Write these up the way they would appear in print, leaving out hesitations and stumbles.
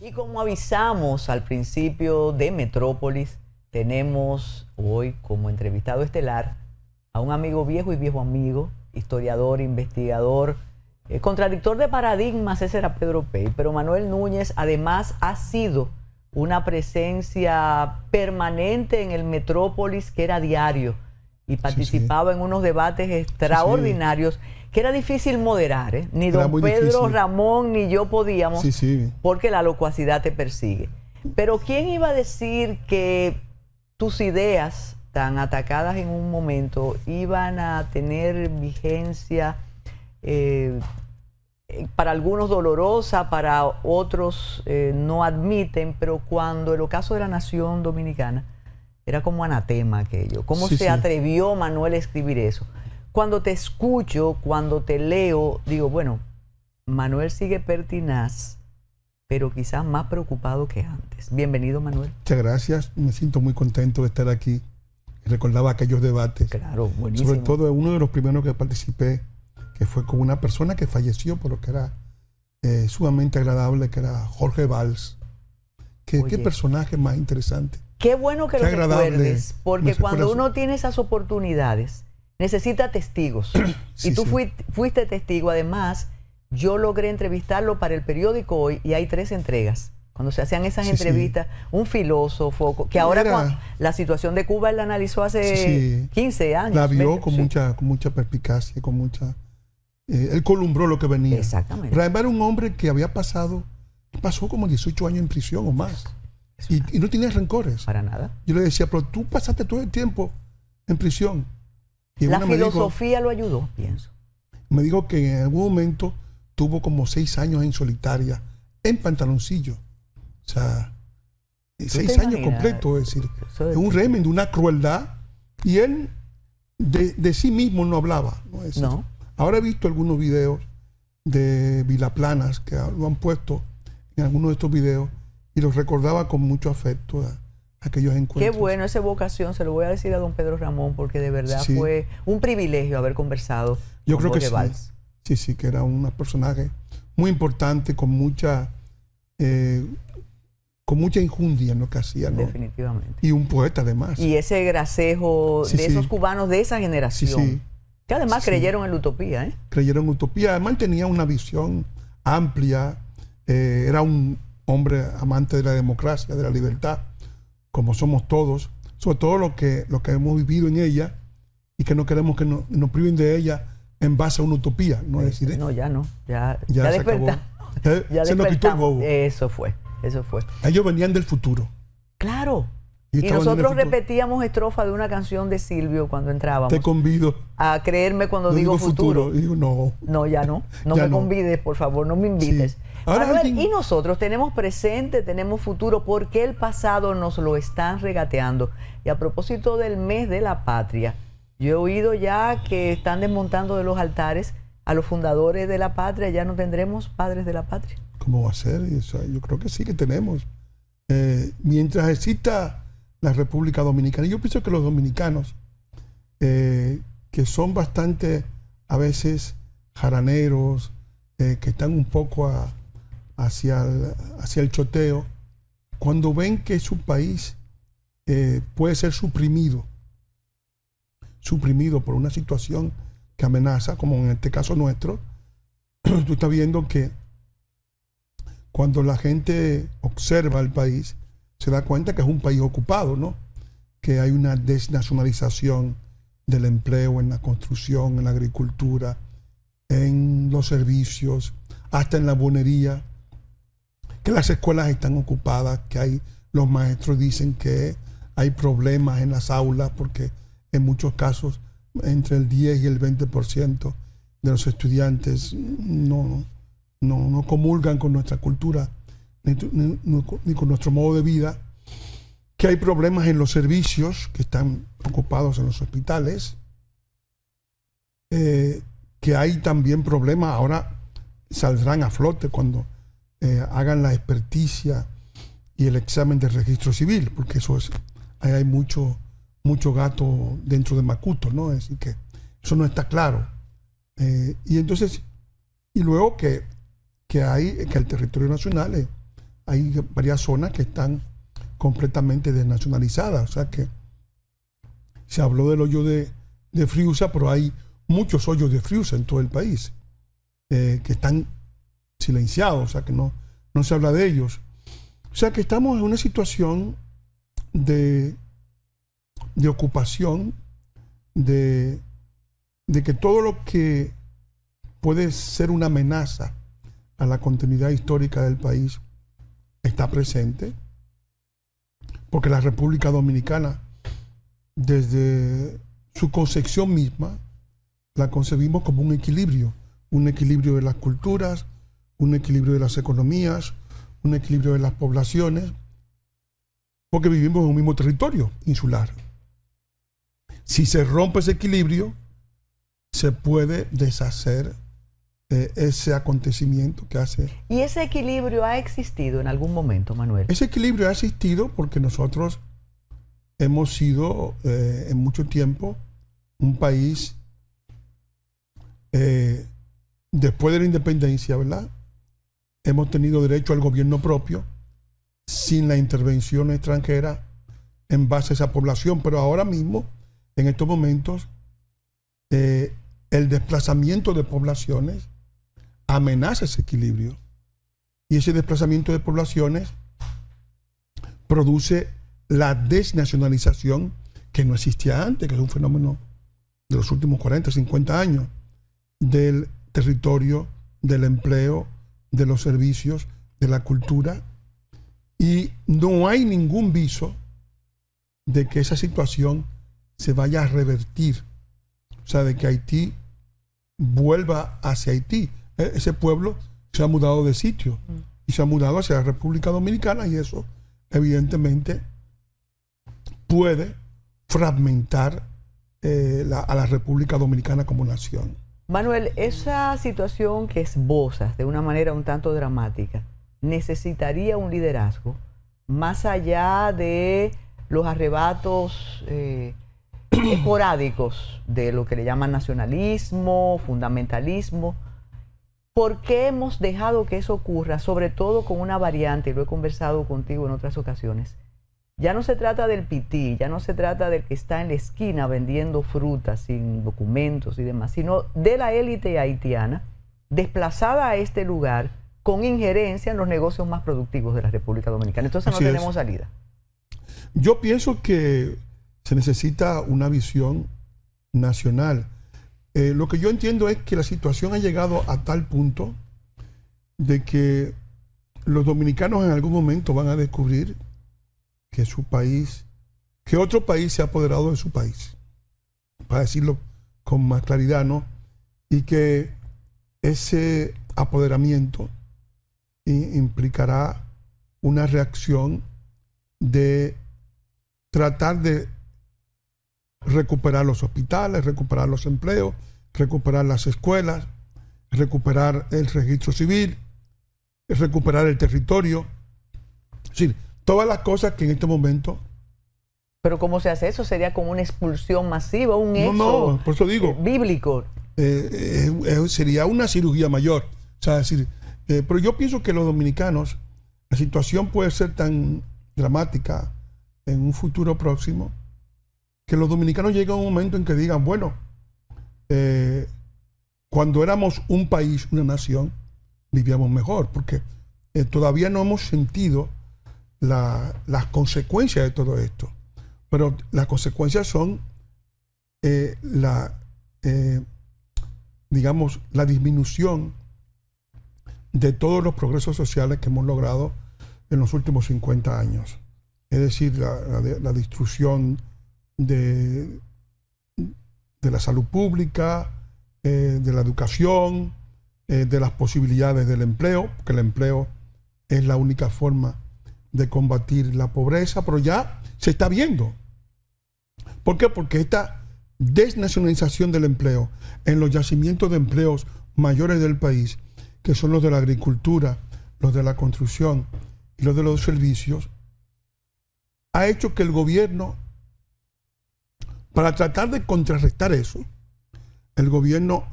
Y como avisamos al principio de Metrópolis, tenemos hoy como entrevistado estelar a un amigo viejo y viejo amigo, historiador, investigador, contradictor de paradigmas, ese era Pedro Pey, pero Manuel Núñez además ha sido una presencia permanente en el Metrópolis, que era diario, y participaba en unos debates extraordinarios que era difícil moderar, ¿eh? Ni don Pedro Ramón ni yo podíamos, porque la locuacidad te persigue. Pero ¿quién iba a decir que tus ideas tan atacadas en un momento iban a tener vigencia, para algunos dolorosa, para otros no admiten, pero cuando el ocaso de la nación dominicana era como anatema aquello? ¿Cómo se atrevió Manuel a escribir eso? Cuando te escucho, cuando te leo, digo, bueno, Manuel sigue pertinaz, pero quizás más preocupado que antes. Bienvenido, Manuel. Muchas gracias. Me siento muy contento de estar aquí. Recordaba aquellos debates. Claro, buenísimo. Sobre todo uno de los primeros que participé, que fue con una persona que falleció, pero que era sumamente agradable, que era Jorge Valls. Qué personaje más interesante. Qué bueno que lo recuerdes, porque cuando uno tiene esas oportunidades, necesita testigos. Y tú fuiste testigo. Además, yo logré entrevistarlo para el periódico Hoy, y hay 3 entregas. Cuando se hacían esas entrevistas, un filósofo, que ahora con la situación de Cuba él la analizó hace 15 años. La vio con mucha perspicacia, con mucha... él columbró lo que venía. Exactamente. Pero además era un hombre que había pasó como 18 años en prisión o más. Y no tenía rencores. Para nada. Yo le decía, pero tú pasaste todo el tiempo en prisión. Y la filosofía lo ayudó, pienso. Me dijo que en algún momento tuvo como 6 años en solitaria, en pantaloncillo. O sea, 6 años completos, es decir, es un régimen de una crueldad. Y él de sí mismo no hablaba. ¿No? Es decir, ahora he visto algunos videos de Vilaplanas que lo han puesto en algunos de estos videos y los recordaba con mucho afecto a aquellos encuentros. Qué bueno esa evocación, se lo voy a decir a don Pedro Ramón, porque de verdad fue un privilegio haber conversado Yo con creo Jorge que Valls. Sí, que era un personaje muy importante, con mucha injundia en lo que hacía, ¿no? Definitivamente. Y un poeta además. Y ese gracejo de esos cubanos de esa generación, que además creyeron en la utopía, ¿eh? Creyeron en utopía, además tenía una visión amplia, era un hombre amante de la democracia, de la libertad, como somos todos, sobre todo lo que hemos vivido en ella y que no queremos que nos priven de ella en base a una utopía, ¿no? Es decir, no, ya no, ya se acabó. Se nos quitó el bobo. Eso fue. Ellos venían del futuro. Claro. Y nosotros repetíamos estrofa de una canción de Silvio cuando entrábamos. Te convido a creerme cuando digo futuro. Digo, no. No, ya no. No me convides, por favor, no me invites. Ahora Manuel, y nosotros tenemos presente, tenemos futuro, porque el pasado nos lo están regateando. Y a propósito del mes de la patria, yo he oído ya que están desmontando de los altares a los fundadores de la patria. ¿Ya no tendremos padres de la patria? ¿Cómo va a ser? Yo creo que sí que tenemos. Mientras exista la República Dominicana, yo pienso que los dominicanos, que son bastante a veces jaraneros, que están un poco hacia el choteo, cuando ven que su país puede ser suprimido por una situación que amenaza, como en este caso nuestro, tú estás viendo que cuando la gente observa el país, se da cuenta que es un país ocupado, ¿no? Que hay una desnacionalización del empleo en la construcción, en la agricultura, en los servicios, hasta en la buonería, que las escuelas están ocupadas, que los maestros dicen que hay problemas en las aulas porque en muchos casos entre el 10 y el 20% de los estudiantes no comulgan con nuestra cultura ni con nuestro modo de vida, que hay problemas en los servicios que están ocupados en los hospitales, que hay también problemas, ahora saldrán a flote cuando hagan la experticia y el examen de registro civil, porque ahí hay mucho gato dentro de Macuto, ¿no? Es decir, que eso no está claro. Y luego que el territorio nacional hay varias zonas que están completamente desnacionalizadas. O sea que se habló del hoyo de Friusa, pero hay muchos hoyos de Friusa en todo el país que están silenciados, o sea que no se habla de ellos. O sea que estamos en una situación de ocupación, de que todo lo que puede ser una amenaza a la continuidad histórica del país está presente, porque la República Dominicana, desde su concepción misma, la concebimos como un equilibrio de las culturas, un equilibrio de las economías, un equilibrio de las poblaciones, porque vivimos en un mismo territorio insular. Si se rompe ese equilibrio, se puede deshacer ese acontecimiento que hace. ¿Y ese equilibrio ha existido en algún momento, Manuel? Ese equilibrio ha existido porque nosotros hemos sido en mucho tiempo un país, después de la independencia, ¿verdad? Hemos tenido derecho al gobierno propio sin la intervención extranjera en base a esa población, pero ahora mismo, en estos momentos, el desplazamiento de poblaciones amenaza ese equilibrio, y ese desplazamiento de poblaciones produce la desnacionalización que no existía antes, que es un fenómeno de los últimos 40, 50 años, del territorio, del empleo, de los servicios, de la cultura, y no hay ningún viso de que esa situación se vaya a revertir, o sea, de que Haití vuelva hacia Haití. Ese pueblo se ha mudado de sitio y se ha mudado hacia la República Dominicana, y eso evidentemente puede fragmentar a la República Dominicana como nación. Manuel, esa situación que esbozas de una manera un tanto dramática necesitaría un liderazgo más allá de los arrebatos esporádicos de lo que le llaman nacionalismo, fundamentalismo. ¿Por qué hemos dejado que eso ocurra? Sobre todo con una variante, y lo he conversado contigo en otras ocasiones. Ya no se trata del pití, ya no se trata del que está en la esquina vendiendo frutas sin documentos y demás, sino de la élite haitiana desplazada a este lugar con injerencia en los negocios más productivos de la República Dominicana. Entonces no tenemos salida. Yo pienso que se necesita una visión nacional. Lo que yo entiendo es que la situación ha llegado a tal punto de que los dominicanos en algún momento van a descubrir que su país, que otro país se ha apoderado de su país, para decirlo con más claridad, ¿no? Y que ese apoderamiento implicará una reacción de tratar de recuperar los hospitales, recuperar los empleos, recuperar las escuelas, recuperar el registro civil, recuperar el territorio. Es decir, todas las cosas que en este momento... ¿Pero cómo se hace eso? ¿Sería como una expulsión masiva, un éxodo no, por eso digo, bíblico? Sería una cirugía mayor. O sea, decir, pero yo pienso que los dominicanos, la situación puede ser tan dramática en un futuro próximo, que los dominicanos lleguen a un momento en que digan, bueno, cuando éramos un país, una nación, vivíamos mejor, porque todavía no hemos sentido las consecuencias de todo esto. Pero las consecuencias son digamos, la disminución de todos los progresos sociales que hemos logrado en los últimos 50 años. Es decir, la destrucción de la salud pública, de la educación, de las posibilidades del empleo, porque el empleo es la única forma de combatir la pobreza, pero ya se está viendo. ¿Por qué? Porque esta desnacionalización del empleo en los yacimientos de empleos mayores del país, que son los de la agricultura, los de la construcción y los de los servicios, ha hecho que el gobierno, para tratar de contrarrestar eso, el gobierno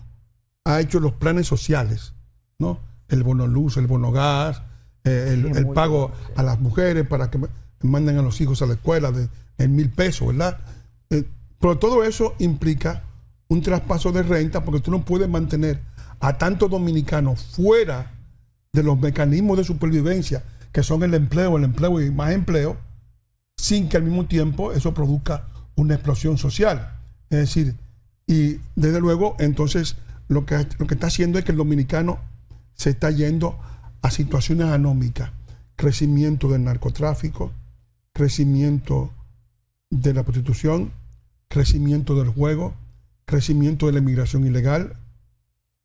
ha hecho los planes sociales, ¿no? El bono luz, el bono gas, el muy pago bueno, sí. a las mujeres para que manden a los hijos a la escuela de en 1,000 pesos, ¿verdad? Pero todo eso implica un traspaso de renta porque tú no puedes mantener a tantos dominicanos fuera de los mecanismos de supervivencia que son el empleo y más empleo, sin que al mismo tiempo eso produzca una explosión social. Es decir, y desde luego, entonces, lo que está haciendo es que el dominicano se está yendo a situaciones anómicas. Crecimiento del narcotráfico, crecimiento de la prostitución, crecimiento del juego, crecimiento de la inmigración ilegal,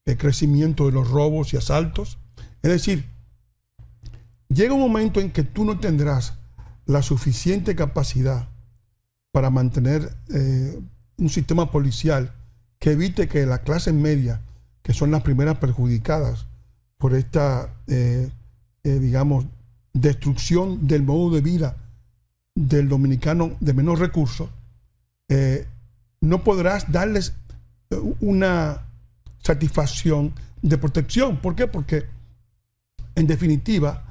el crecimiento de los robos y asaltos. Es decir, llega un momento en que tú no tendrás la suficiente capacidad para mantener un sistema policial que evite que la clase media, que son las primeras perjudicadas por esta, digamos, destrucción del modo de vida del dominicano de menos recursos, no podrás darles una satisfacción de protección. ¿Por qué? Porque, en definitiva,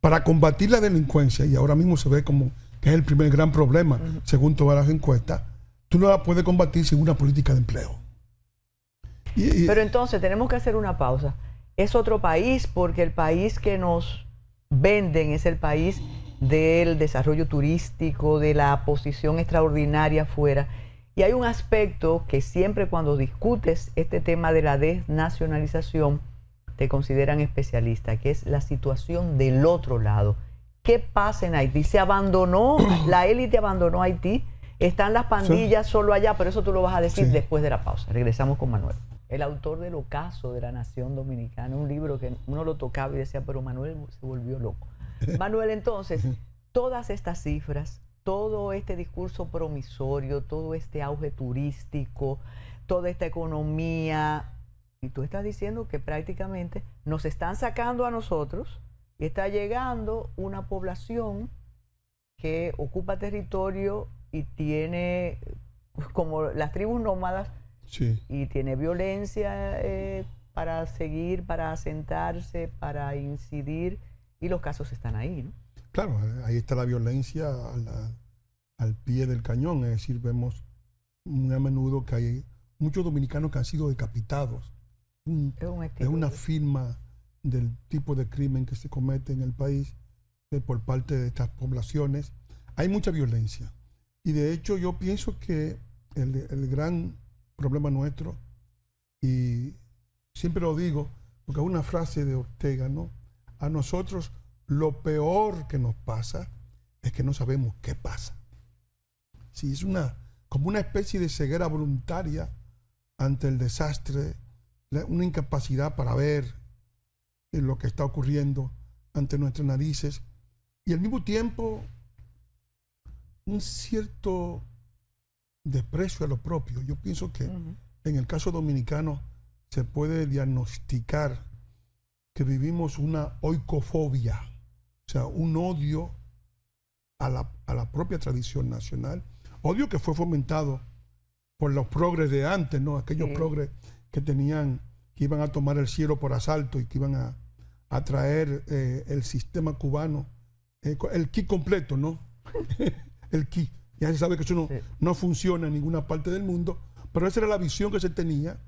para combatir la delincuencia, y ahora mismo se ve como que es el primer gran problema, según todas las encuestas, tú no la puedes combatir sin una política de empleo. Pero entonces tenemos que hacer una pausa. Es otro país porque el país que nos venden es el país del desarrollo turístico, de la posición extraordinaria afuera. Y hay un aspecto que siempre cuando discutes este tema de la desnacionalización te consideran especialista, que es la situación del otro lado. ¿Qué pasa en Haití? ¿Se abandonó, la élite abandonó Haití? ¿Están las pandillas solo allá? Pero eso tú lo vas a decir después de la pausa. Regresamos con Manuel. El autor del Ocaso de la Nación Dominicana, un libro que uno lo tocaba y decía, pero Manuel se volvió loco. Manuel, entonces, todas estas cifras, todo este discurso promisorio, todo este auge turístico, toda esta economía, y tú estás diciendo que prácticamente nos están sacando a nosotros y está llegando una población que ocupa territorio y tiene, como las tribus nómadas, y tiene violencia para seguir, para asentarse, para incidir, y los casos están ahí, ¿no? Claro, ahí está la violencia al pie del cañón. Es decir, vemos muy a menudo que hay muchos dominicanos que han sido decapitados. Es una firma del tipo de crimen que se comete en el país por parte de estas poblaciones. Hay mucha violencia. Y de hecho yo pienso que el gran problema nuestro, y siempre lo digo, porque es una frase de Ortega, ¿no? A nosotros lo peor que nos pasa es que no sabemos qué pasa. Sí, es como una especie de ceguera voluntaria ante el desastre, una incapacidad para ver lo que está ocurriendo ante nuestras narices, y al mismo tiempo un cierto desprecio a lo propio. Yo pienso que en el caso dominicano se puede diagnosticar que vivimos una oikofobia, o sea, un odio a la propia tradición nacional, odio que fue fomentado por los progres de antes, ¿no? Aquellos progres que iban a tomar el cielo por asalto y que iban a traer el sistema cubano, el ki completo, ¿no? El ki. Ya se sabe que eso no funciona en ninguna parte del mundo, pero esa era la visión que se tenía,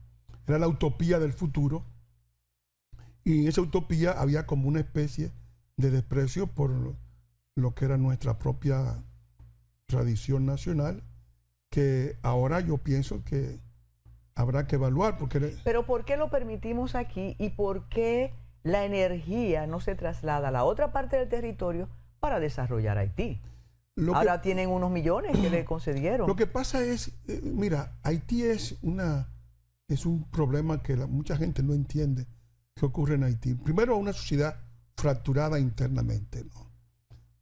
era la utopía del futuro, y en esa utopía había como una especie de desprecio por lo que era nuestra propia tradición nacional, que ahora yo pienso que habrá que evaluar. Pero ¿por qué lo permitimos aquí y por qué la energía no se traslada a la otra parte del territorio para desarrollar Haití? Ahora tienen unos millones que le concedieron. Lo que pasa es, mira, Haití es un problema que mucha gente no entiende que ocurre en Haití. Primero, una sociedad fracturada internamente, ¿no?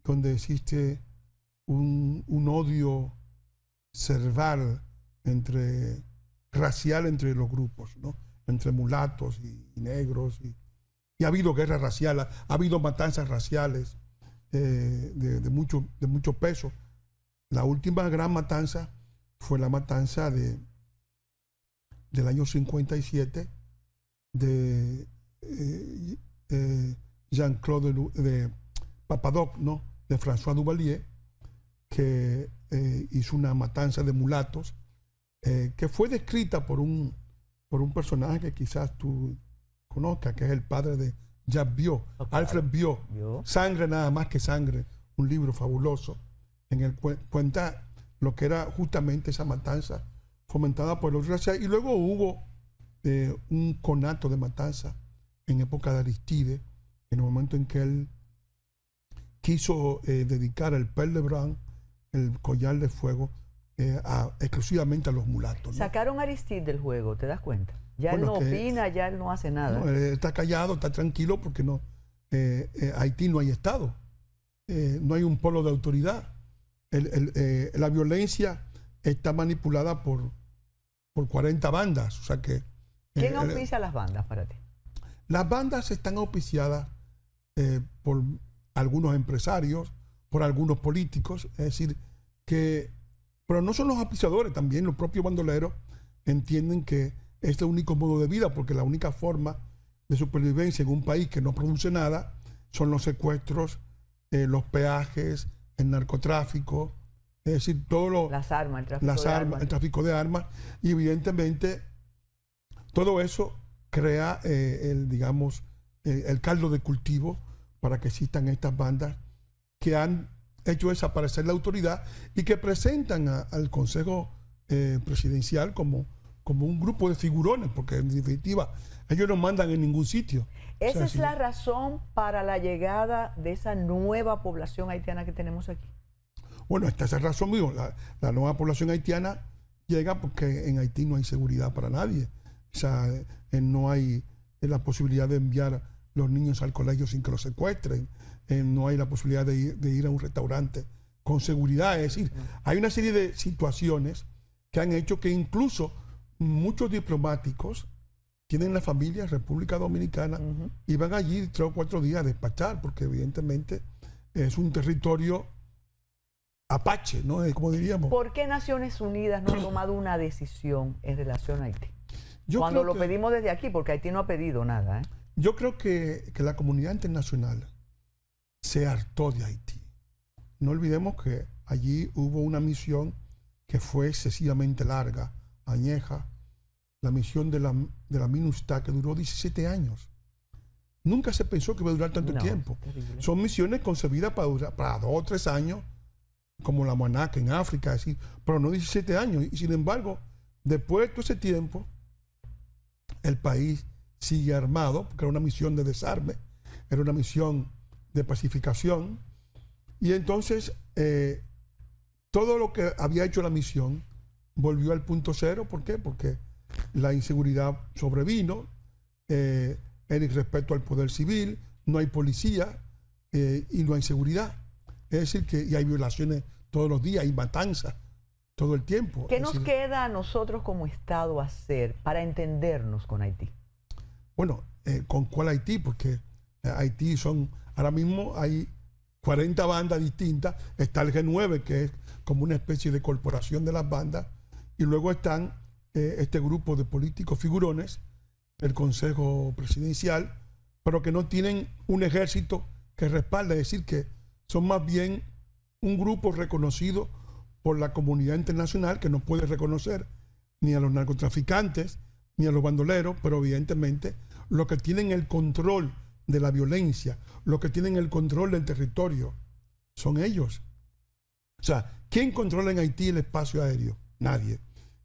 Donde existe un odio cerval racial entre los grupos, ¿no? Entre mulatos y negros. Y ha habido guerra racial, ha habido matanzas raciales de mucho peso. La última gran matanza fue la matanza del año 57 de Jean-Claude de Papadoc, ¿no? De François Duvalier, que hizo una matanza de mulatos, que fue descrita por un personaje que quizás tú conozcas, que es el padre de Jacques Viau, Alfred Viau, Sangre nada más que sangre, un libro fabuloso, en el cuenta lo que era justamente esa matanza fomentada por los raciales. Y luego hubo un conato de matanza en época de Aristide, en el momento en que él quiso dedicar el Perle de Bran, el collar de fuego, exclusivamente a los mulatos, ¿no? Sacaron a Aristide del juego, ¿te das cuenta? Ya él no opina, ya él no hace nada. No, está callado, está tranquilo porque no, Haití no hay Estado, no hay un polo de autoridad. La violencia está manipulada por 40 bandas. O sea que, ¿quién auspicia las bandas para ti? Las bandas están auspiciadas por algunos empresarios, por algunos políticos, es decir, pero no son los auspiciadores, también los propios bandoleros entienden que este es el único modo de vida, porque la única forma de supervivencia en un país que no produce nada son los secuestros, los peajes, el narcotráfico, es decir, las armas, el tráfico de armas, y evidentemente todo eso crea el caldo de cultivo para que existan estas bandas que han hecho desaparecer la autoridad y que presentan al Consejo Presidencial como un grupo de figurones, porque en definitiva ellos no mandan en ningún sitio. ¿Esa es la razón para la llegada de esa nueva población haitiana que tenemos aquí? Bueno, esta es la razón, digo, la nueva población haitiana llega porque en Haití no hay seguridad para nadie. O sea, no hay la posibilidad de enviar los niños al colegio sin que los secuestren, no hay la posibilidad de ir a un restaurante con seguridad. Es decir, hay una serie de situaciones que han hecho que incluso muchos diplomáticos tienen la familia en República Dominicana y van allí 3 o 4 días a despachar, porque evidentemente es un territorio apache, ¿no? Como diríamos. ¿Por qué Naciones Unidas no ha tomado una decisión en relación a Haití? Cuando lo pedimos desde aquí, porque Haití no ha pedido nada, ¿eh? Yo creo que la comunidad internacional se hartó de Haití. No olvidemos que allí hubo una misión que fue excesivamente larga, añeja, la misión de la MINUSTAH, que duró 17 años. Nunca se pensó que iba a durar tanto tiempo. Son misiones concebidas para 2 o 3 años, como la MONUSCO en África, así, pero no 17 años. Y sin embargo, después de todo ese tiempo, el país sigue armado, porque era una misión de desarme, era una misión de pacificación. Y entonces, todo lo que había hecho la misión volvió al punto cero. ¿Por qué? Porque la inseguridad sobrevino, el irrespeto al poder civil, no hay policía y no hay seguridad. Es decir, que y hay violaciones todos los días, hay matanzas todo el tiempo. ¿Qué nos queda a nosotros como Estado hacer para entendernos con Haití? Bueno, ¿con cuál Haití? Porque Haití ahora mismo hay 40 bandas distintas. Está el G9, que es como una especie de corporación de las bandas, y luego están este grupo de políticos figurones, el Consejo Presidencial, pero que no tienen un ejército que respalde, es decir, que son más bien un grupo reconocido por la comunidad internacional, que no puede reconocer ni a los narcotraficantes ni a los bandoleros, pero evidentemente los que tienen el control de la violencia, los que tienen el control del territorio, son ellos. O sea, ¿quién controla en Haití el espacio aéreo? Nadie.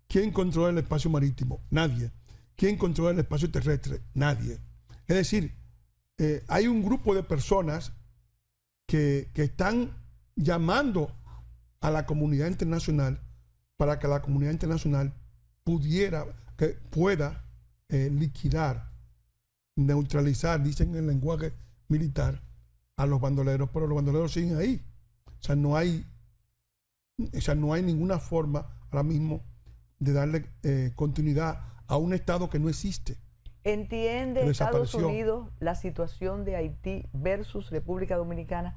¿Quién controla el espacio marítimo? Nadie. ¿Quién controla el espacio terrestre? Nadie. Es decir, hay un grupo de personas que están llamando a la comunidad internacional para que la comunidad internacional pueda liquidar, neutralizar, dicen en el lenguaje militar, a los bandoleros, pero los bandoleros siguen ahí. O sea, no hay ninguna forma ahora mismo de darle continuidad a un Estado que no existe. ¿Entiende Estados Unidos la situación de Haití versus República Dominicana?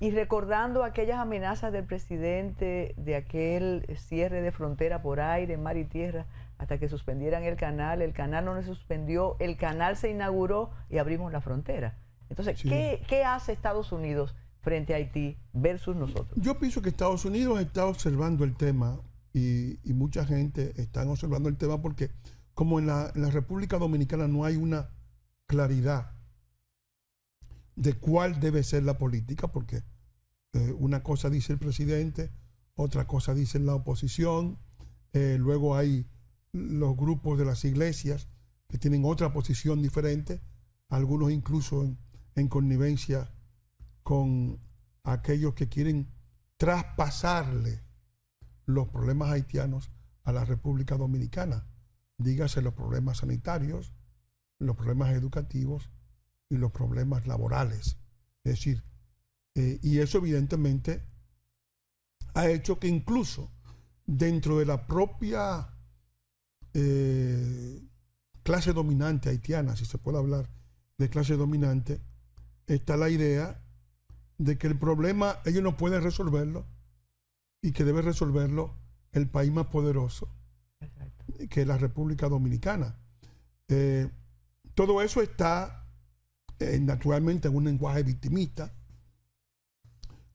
Y recordando aquellas amenazas del presidente de aquel cierre de frontera por aire, mar y tierra, hasta que suspendieran el canal no se suspendió, el canal se inauguró y abrimos la frontera. Entonces, Sí. ¿qué hace Estados Unidos frente a Haití versus nosotros? Yo pienso que Estados Unidos está observando el tema y mucha gente está observando el tema porque como en la República Dominicana no hay una claridad de cuál debe ser la política, porque una cosa dice el presidente, otra cosa dice la oposición, luego hay los grupos de las iglesias que tienen otra posición diferente, algunos incluso en connivencia con aquellos que quieren traspasarle los problemas haitianos a la República Dominicana. Dígase los problemas sanitarios, los problemas educativos y los problemas laborales. Es decir, y eso evidentemente ha hecho que incluso dentro de la propia clase dominante haitiana, si se puede hablar de clase dominante, está la idea de que el problema ellos no pueden resolverlo y que debe resolverlo el país más poderoso, Exacto. que es la República Dominicana. Todo eso está naturalmente en un lenguaje victimista.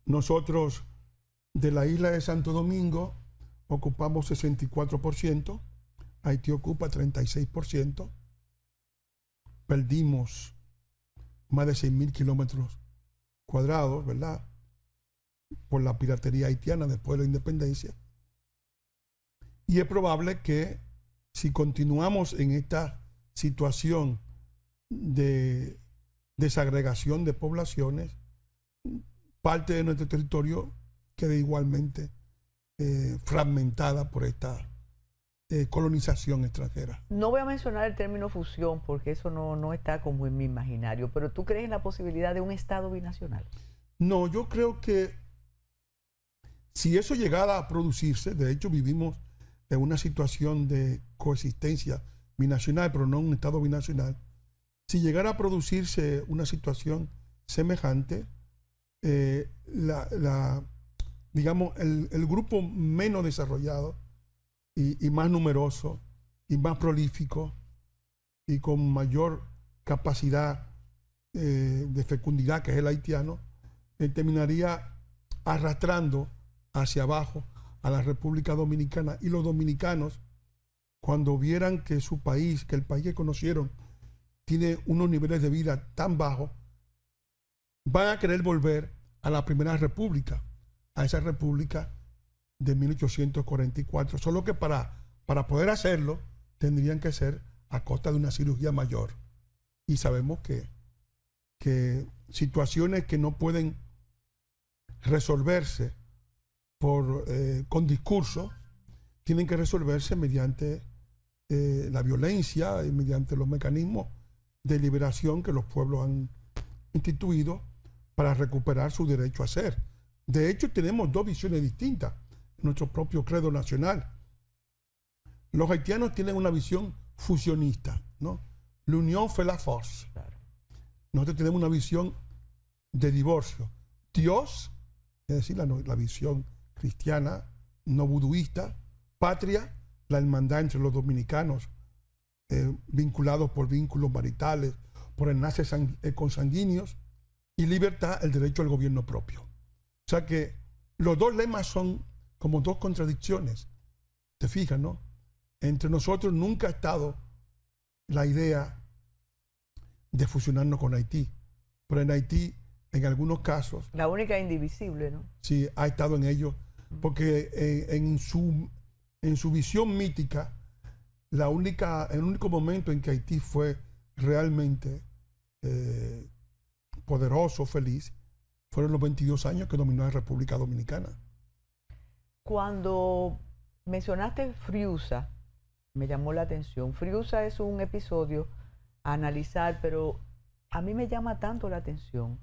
Nosotros de la isla de Santo Domingo ocupamos 64%, Haití ocupa 36%, perdimos más de 6.000 kilómetros cuadrados, ¿verdad?, por la piratería haitiana después de la independencia. Y es probable que si continuamos en esta situación de desagregación de poblaciones, parte de nuestro territorio quede igualmente fragmentada por esta colonización extranjera. No voy a mencionar el término fusión porque eso no está como en mi imaginario, pero ¿tú crees en la posibilidad de un Estado binacional? No, yo creo que si eso llegara a producirse, de hecho vivimos en una situación de coexistencia binacional, pero no un Estado binacional, si llegara a producirse una situación semejante, digamos, el grupo menos desarrollado y más numeroso y más prolífico y con mayor capacidad de fecundidad, que es el haitiano, terminaría arrastrando hacia abajo a la República Dominicana, y los dominicanos, cuando vieran que su país, que el país que conocieron, tiene unos niveles de vida tan bajos, van a querer volver a la primera república, a esa república de 1844, solo que para poder hacerlo tendrían que ser a costa de una cirugía mayor. Y sabemos que situaciones que no pueden resolverse con discurso, tienen que resolverse mediante la violencia y mediante los mecanismos de liberación que los pueblos han instituido para recuperar su derecho a ser. De hecho, tenemos dos visiones distintas en nuestro propio credo nacional. Los haitianos tienen una visión fusionista, ¿no? L'union fait la force. Claro. Nosotros tenemos una visión de divorcio. Dios, es decir, la visión cristiana, no buduista; patria, la hermandad entre los dominicanos, vinculados por vínculos maritales, por enlaces consanguíneos; y libertad, el derecho al gobierno propio. O sea que los dos lemas son como dos contradicciones. ¿Te fijas, no? Entre nosotros nunca ha estado la idea de fusionarnos con Haití, pero en Haití, en algunos casos, La única indivisible, ¿no? sí ha estado en ello, porque en su visión mítica, el único momento en que Haití fue realmente poderoso, feliz, fueron los 22 años que dominó la República Dominicana. Cuando mencionaste Friusa, me llamó la atención. Friusa es un episodio a analizar, pero a mí me llama tanto la atención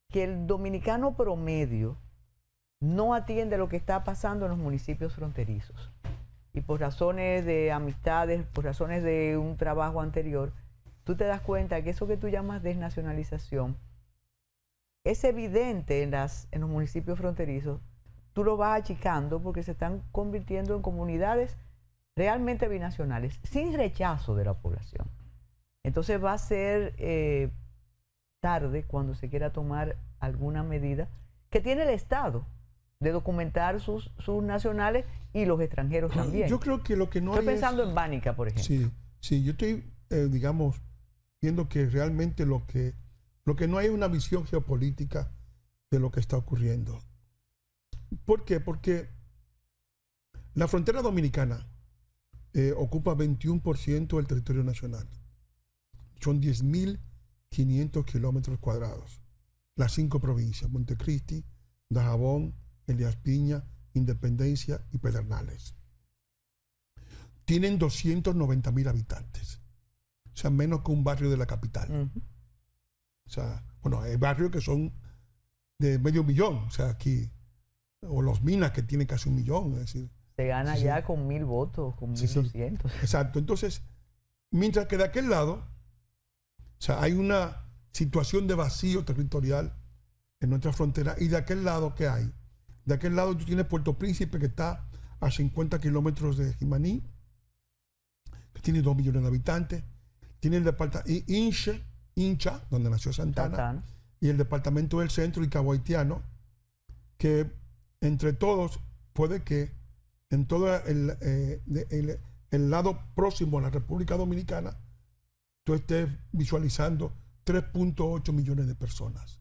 que el dominicano promedio no atiende lo que está pasando en los municipios fronterizos. Y por razones de amistades, por razones de un trabajo anterior, tú te das cuenta que eso que tú llamas desnacionalización es evidente en los municipios fronterizos. Tú lo vas achicando porque se están convirtiendo en comunidades realmente binacionales, sin rechazo de la población. Entonces va a ser tarde cuando se quiera tomar alguna medida que tiene el Estado de documentar sus nacionales y los extranjeros también. Yo creo que lo que no estoy hay pensando en Bánica, por ejemplo. Sí, sí, yo estoy, digamos, viendo que realmente lo que no hay es una visión geopolítica de lo que está ocurriendo. ¿Por qué? Porque la frontera dominicana ocupa 21% del territorio nacional. Son 10.500 kilómetros cuadrados. Las 5 provincias, Montecristi, Dajabón, Elías Piña, Independencia y Pedernales. Tienen 290.000 habitantes. O sea, menos que un barrio de la capital. O sea, bueno, hay barrios que son de medio millón. O sea, aquí, o Los Minas, que tiene casi 1 millón. Es decir, se gana ya con 1.000 votos, con 1.200. Exacto. Entonces, mientras que de aquel lado, o sea, hay una situación de vacío territorial en nuestra frontera. Y de aquel lado, ¿qué hay? De aquel lado tú tienes Puerto Príncipe, que está a 50 kilómetros de Jimaní, que tiene 2 millones de habitantes. Tiene el departamento Hincha, donde nació Santana, y el departamento del Centro y Cabo Haitiano, que entre todos puede que en todo el lado próximo a la República Dominicana tú estés visualizando 3.8 millones de personas.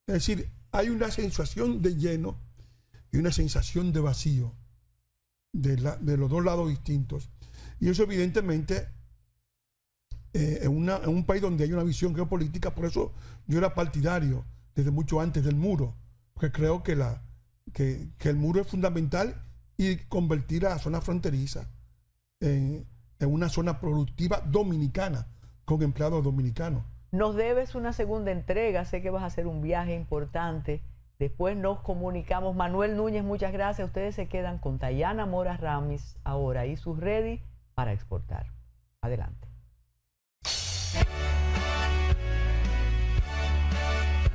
Es decir, hay una sensación de lleno y una sensación de vacío de los dos lados distintos. Y eso evidentemente en un país donde hay una visión geopolítica. Por eso yo era partidario desde mucho antes del muro, porque creo que el muro es fundamental y convertir a la zona fronteriza en una zona productiva dominicana, con empleados dominicanos. Nos debes una segunda entrega, sé que vas a hacer un viaje importante, después nos comunicamos. Manuel Núñez, muchas gracias. Ustedes se quedan con Tayana Mora Ramis ahora y sus ready para exportar. Adelante.